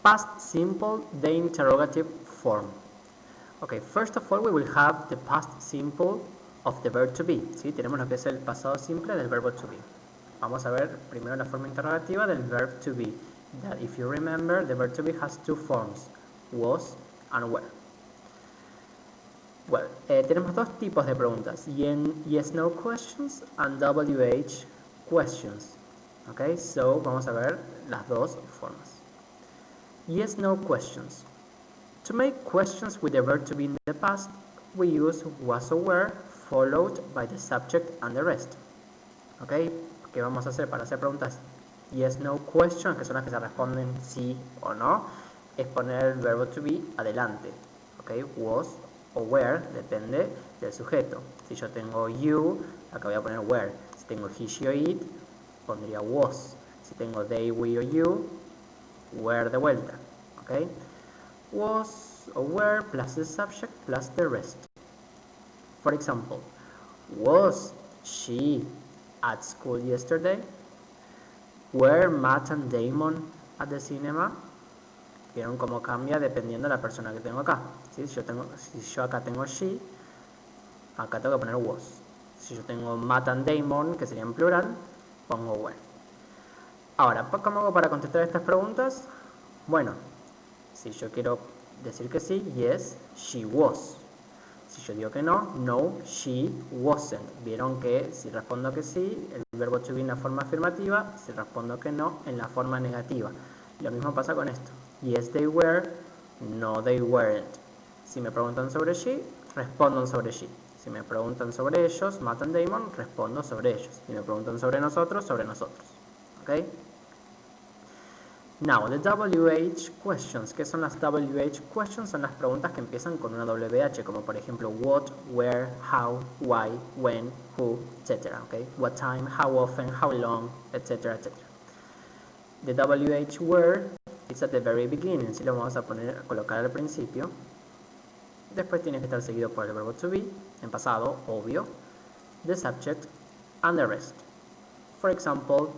past simple, the interrogative form. Okay, first of all we will have the past simple of the verb to be. ¿Sí? Tenemos lo que es el pasado simple del verbo to be. Vamos a ver primero la forma interrogativa del verb to be. That if you remember, the verb to be has two forms, was and were. Well, tenemos dos tipos de preguntas, yes-no questions and WH questions. Okay, so vamos a ver las dos formas. Yes-no questions. To make questions with the verb to be in the past, we use was or were followed by the subject and the rest. Okay, ¿qué vamos a hacer para hacer preguntas yes-no questions, que son las que se responden sí o no? Es poner el verbo to be adelante. Okay, was o were depende del sujeto. Si yo tengo you, acá voy a poner were. Si tengo he, she o it, pondría was. Si tengo they, we o you, were de vuelta. Okay, was or were plus the subject plus the rest. For example, was she at school yesterday? Were Matt and Damon at the cinema? ¿Vieron cómo cambia dependiendo de la persona que tengo acá? ¿Sí? Si yo acá tengo she, acá tengo que poner was. Si yo tengo Matt and Damon, que sería en plural, pongo were. Ahora, ¿cómo hago para contestar estas preguntas? Bueno, si yo quiero decir que sí, yes, she was. Si yo digo que no, no, she wasn't. Vieron que si respondo que sí, el verbo to be en la forma afirmativa, si respondo que no, en la forma negativa. Lo mismo pasa con esto. Yes, they were, no, they weren't. Si me preguntan sobre she, respondo sobre she. Si me preguntan sobre ellos, Matt and Damon, respondo sobre ellos. Si me preguntan sobre nosotros, sobre nosotros. ¿Ok? Now, the WH questions. ¿Qué son las WH questions? Son las preguntas que empiezan con una WH, como por ejemplo what, where, how, why, when, who, etc. Okay? What time, how often, how long, etc. etc. The WH where is at the very beginning. Si lo vamos a colocar al principio. Después tiene que estar seguido por el verbo to be, en pasado, obvio, the subject, and the rest. For example,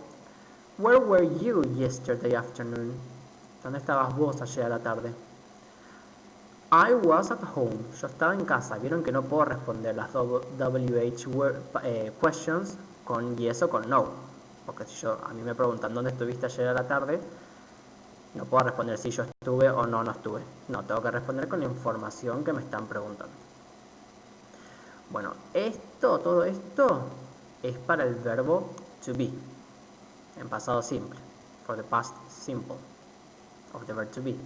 where were you yesterday afternoon? ¿Dónde estabas vos ayer a la tarde? I was at home. Yo estaba en casa. Vieron que no puedo responder las WH questions con yes o con no. Porque si a mí me preguntan ¿dónde estuviste ayer a la tarde? No puedo responder si yo estuve o no estuve. No, tengo que responder con la información que me están preguntando. Bueno, todo esto es para el verbo to be. En pasado simple, for the past simple of the verb to be.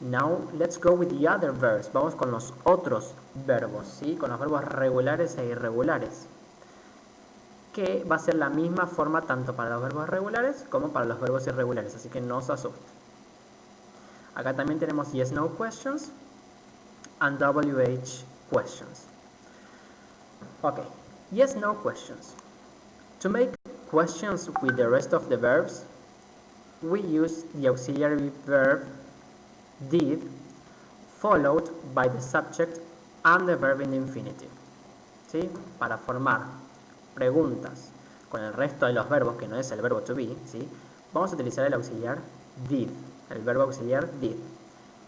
Now, let's go with the other verbs. Vamos con los otros verbos, ¿sí? Con los verbos regulares e irregulares. Que va a ser la misma forma tanto para los verbos regulares como para los verbos irregulares, así que no se asusten. Acá también tenemos yes, no questions and WH questions. Okay, yes, no questions. To make questions with the rest of the verbs, we use the auxiliary verb did followed by the subject and the verb in the infinitive. ¿Sí? Para formar preguntas con el resto de los verbos que no es el verbo to be, ¿sí? Vamos a utilizar el auxiliar did, el verbo auxiliar did,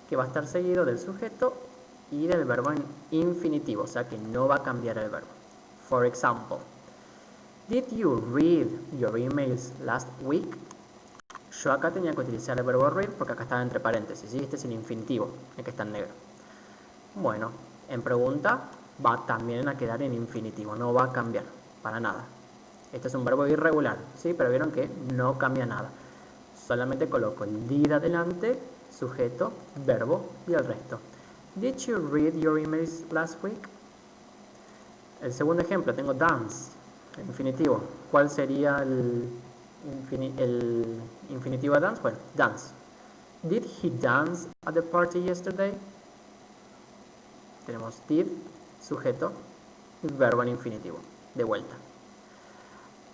que va a estar seguido del sujeto y del verbo en infinitivo, o sea que no va a cambiar el verbo. For example, did you read your emails last week? Yo acá tenía que utilizar el verbo read porque acá estaba entre paréntesis, ¿sí? Este es el infinitivo, el que está en negro. Bueno, en pregunta va también a quedar en infinitivo, no va a cambiar para nada. Este es un verbo irregular, ¿sí? Pero vieron que no cambia nada. Solamente coloco el did adelante, sujeto, verbo y el resto. Did you read your emails last week? El segundo ejemplo, tengo dance, el infinitivo. ¿Cuál sería el infinitivo de dance? Bueno, dance. Did he dance at the party yesterday? Tenemos did, sujeto, verbo en infinitivo, de vuelta.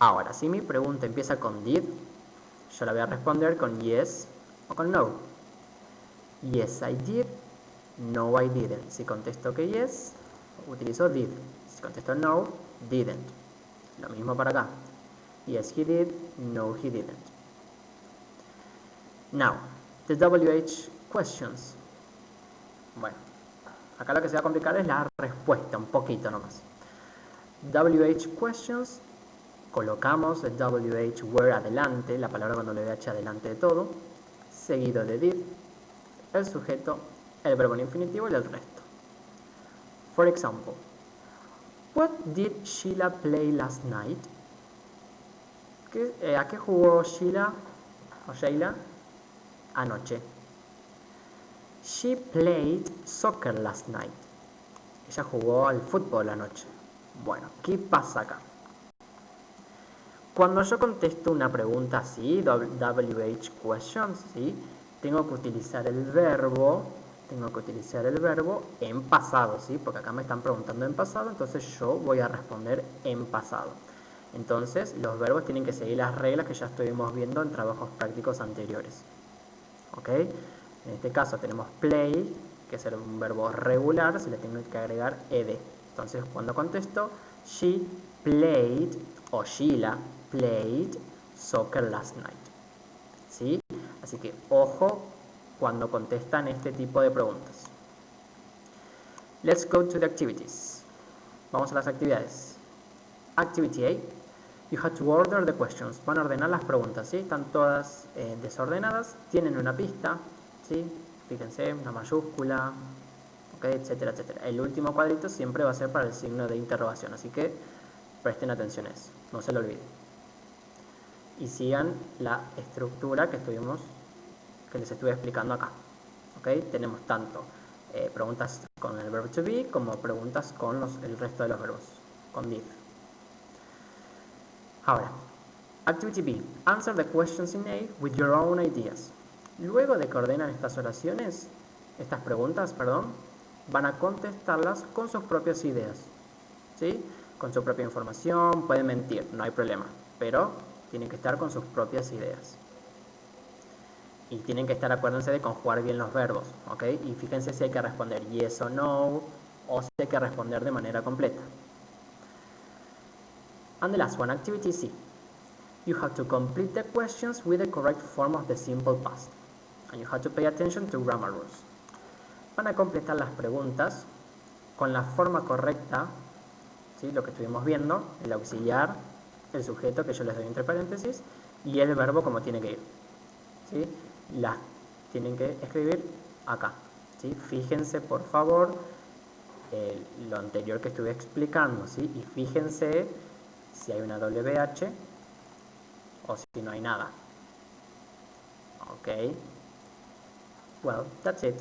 Ahora, si mi pregunta empieza con did, yo la voy a responder con yes o con no. Yes, I did. No, I didn't. Si contesto que yes, utilizo did. Si contesto no, didn't. Lo mismo para acá. Yes, he did. No, he didn't. Now, The WH questions. Bueno, acá lo que se va a complicar es la respuesta, un poquito nomás. WH questions, colocamos el WH where adelante, la palabra con WH adelante de todo, seguido de did, el sujeto, el verbo en infinitivo y el resto. For example, what did Sheila play last night? ¿A qué jugó Sheila o Sheila anoche? She played soccer last night. Ella jugó al fútbol anoche. Bueno, ¿qué pasa acá? Cuando yo contesto una pregunta así, WH questions, ¿sí? Tengo que utilizar el verbo en pasado, ¿sí? Porque acá me están preguntando en pasado, entonces yo voy a responder en pasado. Entonces, los verbos tienen que seguir las reglas que ya estuvimos viendo en trabajos prácticos anteriores. ¿Ok? En este caso tenemos play, que es un verbo regular, se le tiene que agregar ed. Entonces, cuando contesto, she played, o Sheila played soccer last night. ¿Sí? Así que, ojo cuando contestan este tipo de preguntas. Let's go to the activities. Vamos a las actividades. Activity A. You have to order the questions. Van a ordenar las preguntas, ¿sí? Están todas desordenadas. Tienen una pista, ¿sí? Fíjense, una mayúscula, ¿okay? Etcétera, etcétera. El último cuadrito siempre va a ser para el signo de interrogación, así que presten atención a eso, no se lo olviden. Y sigan la estructura que les estuve explicando acá. ¿Okay? Tenemos tanto preguntas con el verbo to be como preguntas con el resto de los verbos, con did. Ahora, Activity B. Answer the questions in A with your own ideas. Luego de que ordenan estas preguntas, van a contestarlas con sus propias ideas, ¿sí? Con su propia información, pueden mentir, no hay problema, pero tienen que estar con sus propias ideas. Y tienen que estar, acuérdense de conjugar bien los verbos, ¿ok? Y fíjense si hay que responder yes o no, o si hay que responder de manera completa. And the last one, Activity C. You have to complete the questions with the correct form of the simple past. And you have to pay attention to grammar rules. Van a completar las preguntas con la forma correcta, ¿sí? Lo que estuvimos viendo, el auxiliar, el sujeto que yo les doy entre paréntesis, y el verbo como tiene que ir, ¿sí? Las tienen que escribir acá, ¿sí? Fíjense por favor lo anterior que estuve explicando, ¿sí? Y fíjense si hay una WH o si no hay nada. Okay. Well, that's it.